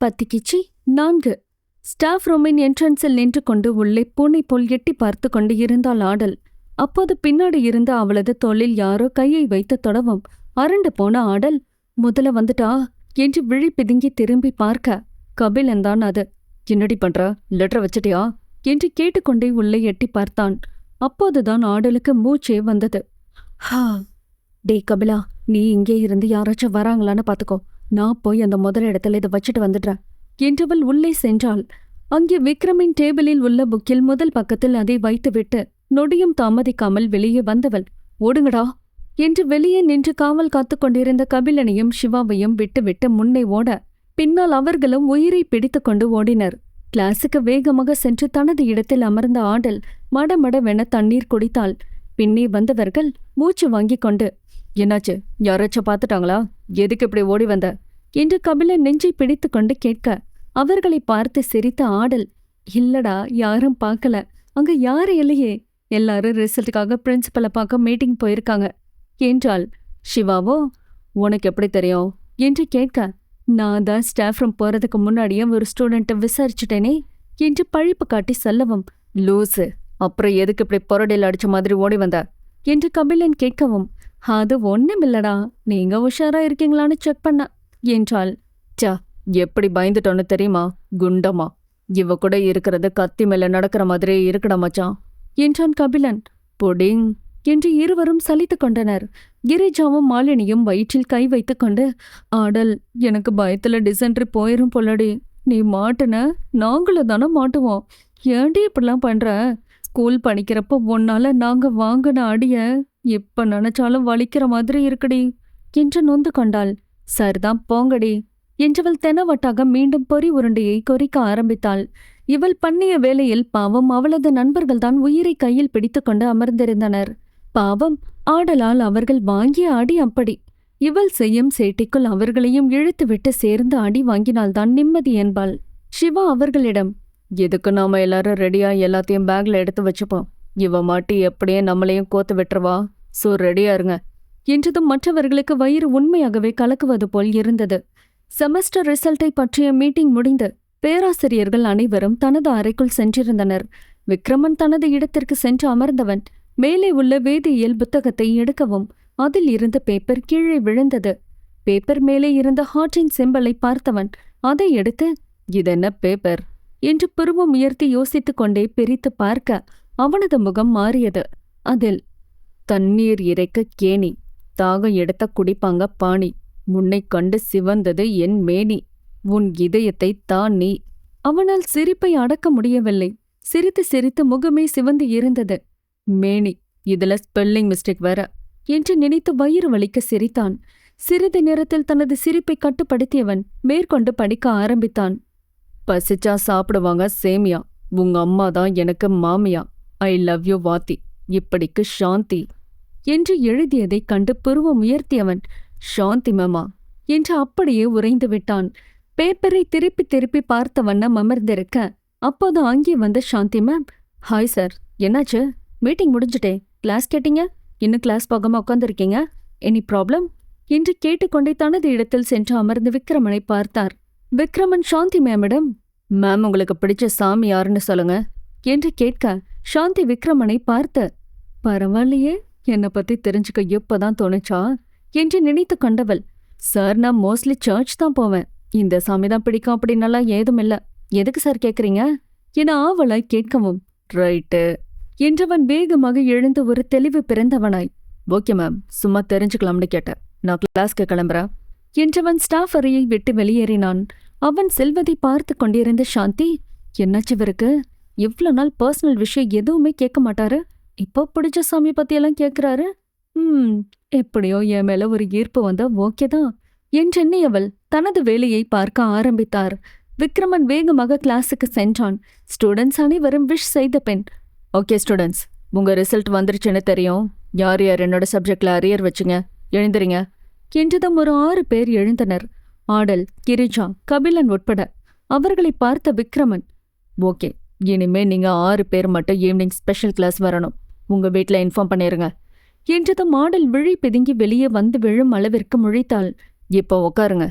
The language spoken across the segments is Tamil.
பத்திக்கிச்சி 4. ஸ்டாஃப் ரூமின் என்ட்ரன்ஸில் நின்று கொண்டு உள்ளே பூனை போல் எட்டி பார்த்து கொண்டு இருந்தாள் ஆடல். அப்போது பின்னாடி இருந்த அவளது தோளில் யாரோ கையை வைத்து தொடவும் அரண்டு போன ஆடல், முதல்ல வந்துட்டா என்று விழி பிதுங்கி திரும்பி பார்க்க கபிலன்தான் அது. என்னடி பண்ற, லெட்டர் வச்சிட்டியா என்று கேட்டுக்கொண்டே உள்ளே எட்டி பார்த்தான். அப்போதுதான் ஆடலுக்கு மூச்சே வந்தது. ஹா, டே கபிலா, நீ இங்கே இருந்து யாராச்சும் வராங்களான்னு பாத்துக்கோ, நான் போய் அந்த முதல் இடத்துல இதை வச்சுட்டு வந்துடுறேன் என்றவள் உள்ளே சென்றாள். அங்கே விக்ரமின் டேபிளில் உள்ள புக்கில் முதல் பக்கத்தில் அதை வைத்துவிட்டு நொடியும் தாமதிக்காமல் வெளியே வந்தவள், ஓடுங்கடா என்று வெளியே நின்று காவல் காத்து கொண்டிருந்த கபிலனையும் சிவாவையும் விட்டுவிட்டு முன்னே ஓட, பின்னால் அவர்களும் உயிரை பிடித்து கொண்டு ஓடினர். கிளாஸுக்கு வேகமாக சென்று தனது இடத்தில் அமர்ந்த ஆடல் மடமடவென தண்ணீர் குடித்தாள். பின்னே வந்தவர்கள் மூச்சு வாங்கிக் கொண்டு, என்னாச்சு, யாராச்சும் பார்த்துட்டாங்களா, எதுக்கு இப்படி ஓடி வந்த என்று கபிலன் நெஞ்சை பிடித்து கொண்டு கேட்க, அவர்களை பார்த்து சிரித்த ஆடல், இல்லடா, யாரும் பார்க்கல, அங்க யாரும் இல்லையே, எல்லாரும் ரிசல்ட்டுக்காக பிரின்சிபலை பார்க்க மீட்டிங் போயிருக்காங்க என்றாள். சிவாவோ, உனக்கு எப்படி தெரியும் என்று கேட்க, நான் தான் ஸ்டாஃப் ரூம் போறதுக்கு முன்னாடியே ஒரு ஸ்டூடெண்ட்டை விசாரிச்சுட்டேனே என்று பழிப்பு காட்டி சொல்லவும், லூசு, அப்புறம் எதுக்கு இப்படி பொரடையில் அடிச்ச மாதிரி ஓடி வந்த என்று கபிலன் கேட்கவும், அது ஒண்ணுமில்லடா, நீங்க உஷாரா இருக்கீங்களான்னு செக் பண்ண என்றாள். சா, எப்படி பயந்துட்டோன்னு தெரியுமா, குண்டமா, இவ கூட இருக்கிறது கத்தி மேல நடக்கிற மாதிரியே இருக்கடா மச்சான் என்றான் கபிலன். பொடிங் என்று இருவரும் சலித்து கொண்டனர். கிரிஜாவும் மாலினியும் வயிற்றில் கை வைத்து கொண்டு, ஆடல், எனக்கு பயத்துல டிசென்ட்ரி போயிரும் போலடி, நீ மாட்டுன, நாங்களும் தானே மாட்டுவோம், ஏண்டி இப்படிலாம் பண்ற, ஸ்கூல் படிக்கிறப்போ ஒன்னால நாங்க வாங்கின அடிய இப்ப நினைச்சாலும் வலிக்கிற மாதிரி இருக்குடி என்று நொந்து கொண்டாள். சரிதான் போங்கடி என்றவள் தெனவட்டாக மீண்டும் பொறி உருண்டையை கொறிக்க ஆரம்பித்தாள். இவள் பண்ணிய வேளையில் பாவம் அவளது நண்பர்கள்தான் உயிரை கையில் பிடித்து கொண்டு அமர்ந்திருந்தனர். பாவம் ஆடலால் அவர்கள் வாங்கிய அடி அப்படி. இவள் செய்யும் சேட்டிக்குள் அவர்களையும் இழுத்துவிட்டு சேர்ந்து அடி வாங்கினால்தான் நிம்மதி என்பாள். சிவா அவர்களிடம், எதுக்கு நாம எல்லாரும் ரெடியா எல்லாத்தையும் பேக்ல எடுத்து வச்சுப்போம், இவ மாட்டி எப்படியே நம்மளையும் கோத்து விட்டுருவா, சோ ரெடியா இருங்க என்றதும் மற்றவர்களுக்கு வயிறு உண்மையாகவே கலக்குவது போல் இருந்தது. செமஸ்டர் ரிசல்ட்டை பற்றிய மீட்டிங் முடிந்து பேராசிரியர்கள் அனைவரும் தனது அறைக்குள் சென்றிருந்தனர். விக்ரமன் தனது இடத்திற்கு சென்று அமர்ந்தவன் மேலே உள்ள வேதியியல் புத்தகத்தை எடுக்கவும் அதில் இருந்த பேப்பர் கீழே விழுந்தது. பேப்பர் மேலே இருந்த ஹார்ட்டின் சிம்பலை பார்த்தவன் அதை எடுத்து, இதென்ன பேப்பர் என்று புருவம் உயர்த்தி யோசித்துக் கொண்டே பிரித்து பார்க்க அவனது முகம் மாறியது. அதில், தண்ணீர் இறைக்க கேணி, தாகம் எடுத்த குடிப்பாங்க பாணி, முன்னை கண்டு சிவந்தது என் மேனி, உன் இதயத்தை தான் நீ. அவனால் சிரிப்பை அடக்க முடியவில்லை. சிரித்து சிரித்து முகமே சிவந்து இருந்தது. மேனி, இதுல ஸ்பெல்லிங் மிஸ்டேக் வேற என்று நினைத்து வயிறு வலிக்க சிரித்தான். சிறிது நேரத்தில் தனது சிரிப்பை கட்டுப்படுத்தியவன் மேற்கொண்டு படிக்க ஆரம்பித்தான். பசிச்சா சாப்பிடுவாங்க சேமியா, உங்க அம்மா தான் எனக்கு மாமியா, ஐ லவ் யூ வாத்தி, இப்படிக்கு சாந்தி என்று எழுதியதை கண்டு புருவம் உயர்த்தியவன், சாந்தி மேமா என்று அப்படியே உறைந்து விட்டான். பேப்பரை திருப்பி திருப்பி பார்த்த வண்ணம் அமர்ந்திருக்க, அப்போது அங்கே வந்த சாந்தி மேம், ஹாய் சார், என்னாச்சு, மீட்டிங் முடிஞ்சுட்டே, கிளாஸ் கேட்டீங்க, இன்னும் கிளாஸ் போகாம உட்காந்துருக்கீங்க, எனி ப்ராப்ளம் என்று கேட்டுக்கொண்டே தனது இடத்தில் சென்று அமர்ந்து விக்ரமனை பார்த்தார். விக்ரமன் சாந்தி மேமிடம், மேம் உங்களுக்கு பிடிச்ச சாமி யாருன்னு சொல்லுங்க என்று கேட்க, சாந்தி விக்ரமனை பார்த்து, பரவாயில்லையே, என்னை பத்தி தெரிஞ்சுக்க எப்பதான் தோணுச்சா என்று நினைத்து கொண்டவள், சார் நான் மோஸ்ட்லி சர்ச் தான் போவேன், இந்த சாமி தான் பிடிக்கும் அப்படின்னலாம் ஏதும் இல்ல, எதுக்கு சார் கேக்குறீங்க என ஆவலாய் கேட்கவும், ரைட்டு என்றவன் வேகமாக எழுந்து ஒரு தெளிவு பிறந்தவனாய், ஓகே மேம், சும்மா தெரிஞ்சுக்கலாம்னு கேட்டேன், நான் கிளாஸ்க்கு கிளம்புறேன் என்றவன் ஸ்டாஃப் அறையை விட்டு வெளியேறினான். அவன் செல்வதை பார்த்து கொண்டிருந்த சாந்தி, என்னாச்சு இவருக்கு, இவ்ளோ நாள் பர்சனல் விஷயம் எதுவுமே கேட்க மாட்டாரு, இப்போ பிடிச்ச சாமி பத்தியெல்லாம் கேட்கிறாரு, எப்படியோ என் மேல ஒரு ஈர்ப்பு வந்தா ஓகேதான் என்றெண்ணி அவள் தனது வேலையை பார்க்க ஆரம்பித்தார். விக்ரமன் வேகமாக கிளாஸுக்கு சென்றான். ஸ்டூடெண்ட்ஸ் அனைவரும் விஷ் செய்த பின், ஓகே ஸ்டூடெண்ட்ஸ், உங்க ரிசல்ட் வந்துருச்சுன்னு தெரியும், யார் யார் என்னோட சப்ஜெக்ட்ல அரியர் வச்சுங்க, எழுந்துறீங்க என்றதும் ஒரு 6 பேர் எழுந்தனர். ஆடல், கிரிஜா, கபிலன் உட்பட. அவர்களை பார்த்த விக்ரமன், ஓகே, இனிமே நீங்க 6 பேர் மட்டும் ஈவினிங் ஸ்பெஷல் கிளாஸ் வரணும், உங்க வீட்ல இன்ஃபார்ம் பண்ணிருங்க என்றதும் ஆடல் விழி பிதுங்கி வெளியே வந்து விழும் அளவிற்கு முழித்தாள். இப்போ உட்காருங்க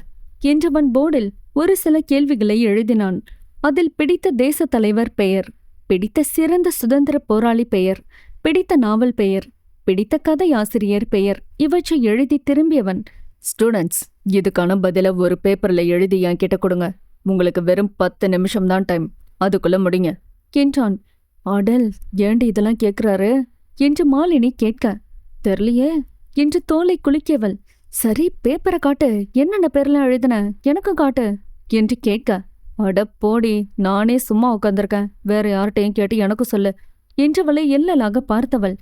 என்றவன் போர்டில் ஒரு சில கேள்விகளை எழுதினான். அதில் பிடித்த தேச தலைவர் பெயர், பிடித்த சிறந்த சுதந்திர போராளி பெயர், பிடித்த நாவல் பெயர், பிடித்த கதை ஆசிரியர் பெயர் இவற்றை எழுதி திரும்பியவன், ஸ்டூடெண்ட்ஸ், இதுக்கான பதில ஒரு பேப்பர்ல எழுதி என்கிட்ட கொடுங்க. உங்களுக்கு வெறும் 10 நிமிஷம்தான் டைம், அதுக்குள்ள முடிங்க என்றான். ஆடல், ஏண்டி இதெல்லாம் கேட்கிறாரு என்று மாலினி கேட்க, தெரியலையே என்று தோலை குலுக்கியவள், சரி பேப்பரை காட்டு, என்னென்ன பேர்லாம் எழுதின எனக்கு காட்டு என்று கேட்க, அட போடி, நானே சும்மா உட்காந்துருக்கேன், வேற யார்கிட்டையும் கேட்டு எனக்கு சொல்லு என்றவளை எல்லலாக பார்த்தவள்,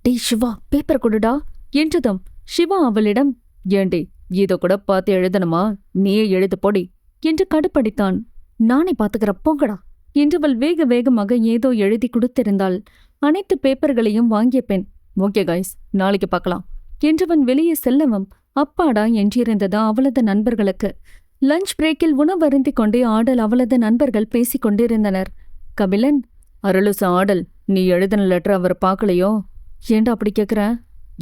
டே சிவா பேப்பர் கொடுடா என்றதும் சிவா அவளிடம், ஏண்டி இத கூட பார்த்து எழுதணுமா, நீயே எழுது போடி என்று கடுப்படித்தான். நானே பாத்துக்கிற போங்கடா என்றவள் வேக வேகமாக ஏதோ எழுதி கொடுத்திருந்தாள். அனைத்து பேப்பர்களையும் வாங்கிய பெண், ஓகே கைஸ், நாளைக்கு பார்க்கலாம் என்றவன் வெளியே செல்லவும் அப்பாடா என்றிருந்ததா அவளது நண்பர்களுக்கு. லஞ்ச் பிரேக்கில் உணவருந்தி கொண்டே ஆடல் அவளது நண்பர்கள் பேசிக் கொண்டிருந்தனர். கபிலன், அருளுச ஆடல், நீ எழுதின லெட்டர் அவர் பார்க்கலையோ? ஏண்டா அப்படி கேக்குற?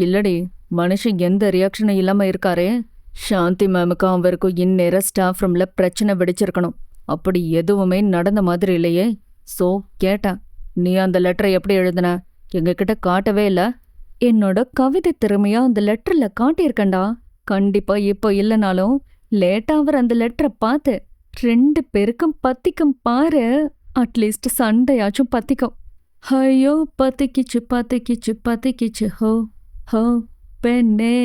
இல்லடி, மனுஷன் எந்த ரியாக்ஷனும் இல்லாம இருக்காரே, சாந்தி மேமுக்கும் அவருக்கும் இந்நேரம் ஸ்டாஃப் ரூம்ல பிரச்சனை வெடிச்சிருக்கணும். அப்படி எதுவுமே நடந்த மாதிரி இல்லையே. சோ கேட்டேன், நீ அந்த லெட்டரை எப்படி எழுதின? எங்ககிட்ட காட்டவே இல்ல. என்னோட கவிதை திறமையா அந்த லெட்டர்ல காட்டியிருக்கண்டா. கண்டிப்பா இப்போ இல்லைனாலும் லேட்டா அவர் அந்த லெட்டரை பார்த்து 2 பேருக்கும் பத்திக்கும் பாரு, அட்லீஸ்ட் சண்டையாச்சும் பத்திக்கும். ஐயோ பத்திக்கிச்சு பத்திக்கிச்சு பத்திக்கிச்சு ஹோ ஹோ பெண்ணே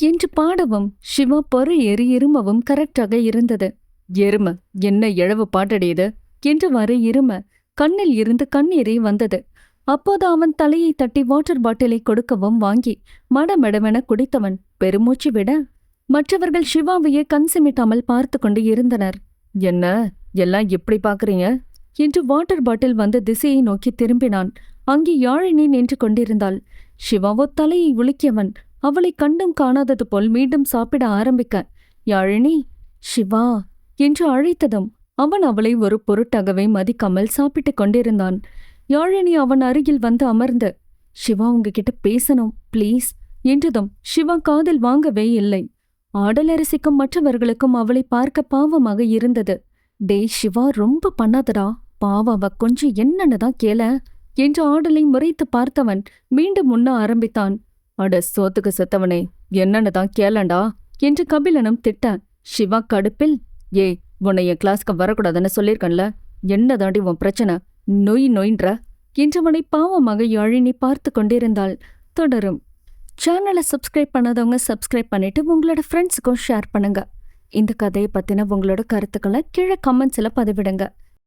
என்று பாடவும் சிவா பொறு ஏறி இருமவும் கரெக்டாக இருந்தது. எரும என்ன எழவு பாட்டடியது என்றவாறு இரும கண்ணில் இருந்து கண்ணீரே வந்தது. அப்போது அவன் தலையை தட்டி வாட்டர் பாட்டிலை கொடுக்கவும் வாங்கி மடமெடமென குடித்தவன் பெருமூச்சு விட மற்றவர்கள் சிவாவையே கண் சிமிட்டாமல் பார்த்து கொண்டு இருந்தனர். என்ன எல்லாம் எப்படி பாக்குறீங்க என்று வாட்டர் பாட்டில் வந்த திசையை நோக்கி திரும்பினான். அங்கே யாழினி நின்று கொண்டிருந்தாள். சிவாவோ தலையை உலுக்கியவன் அவளை கண்டும் காணாதது போல் மீண்டும் சாப்பிட ஆரம்பிக்க, யாழினி, சிவா என்று அழைத்ததும் அவன் அவளை ஒரு பொருட்டாகவே மதிக்காமல் சாப்பிட்டுக் கொண்டிருந்தான். யாழினி அவன் அருகில் வந்து அமர்ந்து, சிவா உங்ககிட்ட பேசணும் ப்ளீஸ் என்றதும் சிவா காதில் வாங்கவே இல்லை. ஆடலரசிக்கும் மற்றவர்களுக்கும் அவளை பார்க்க பாவமாக இருந்தது. டே சிவா, ரொம்ப பண்ணாதடா, பாவாவ கொஞ்சம் என்னன்னுதான் கேள என்று ஆடலை முறைத்து பார்த்தவன் மீண்டும் உண்ண ஆரம்பித்தான். அட சோத்துக்கு செத்தவனே, என்னன்னுதான் கேளண்டா என்று கபிலனும் திட்ட, சிவா கடுப்பில், ஏய் உன்னை என் கிளாஸ்க்கு வரக்கூடாதுன்னு சொல்லியிருக்கன்ல, என்னதாண்டி உன் பிரச்சனை, நொய் நொயின்ற என்றவனை பாவமாக யாழினி பார்த்து கொண்டிருந்தாள். தொடரும். சேனலை சப்ஸ்கிரைப் பண்ணாதவங்க சப்ஸ்கிரைப் பண்ணிட்டு உங்களோட ஃப்ரெண்ட்ஸுக்கும் ஷேர் பண்ணுங்க. இந்த கதையை பத்தின உங்களோட கருத்துக்களை கீழே கமெண்ட்ஸ்ல பதிவிடுங்க.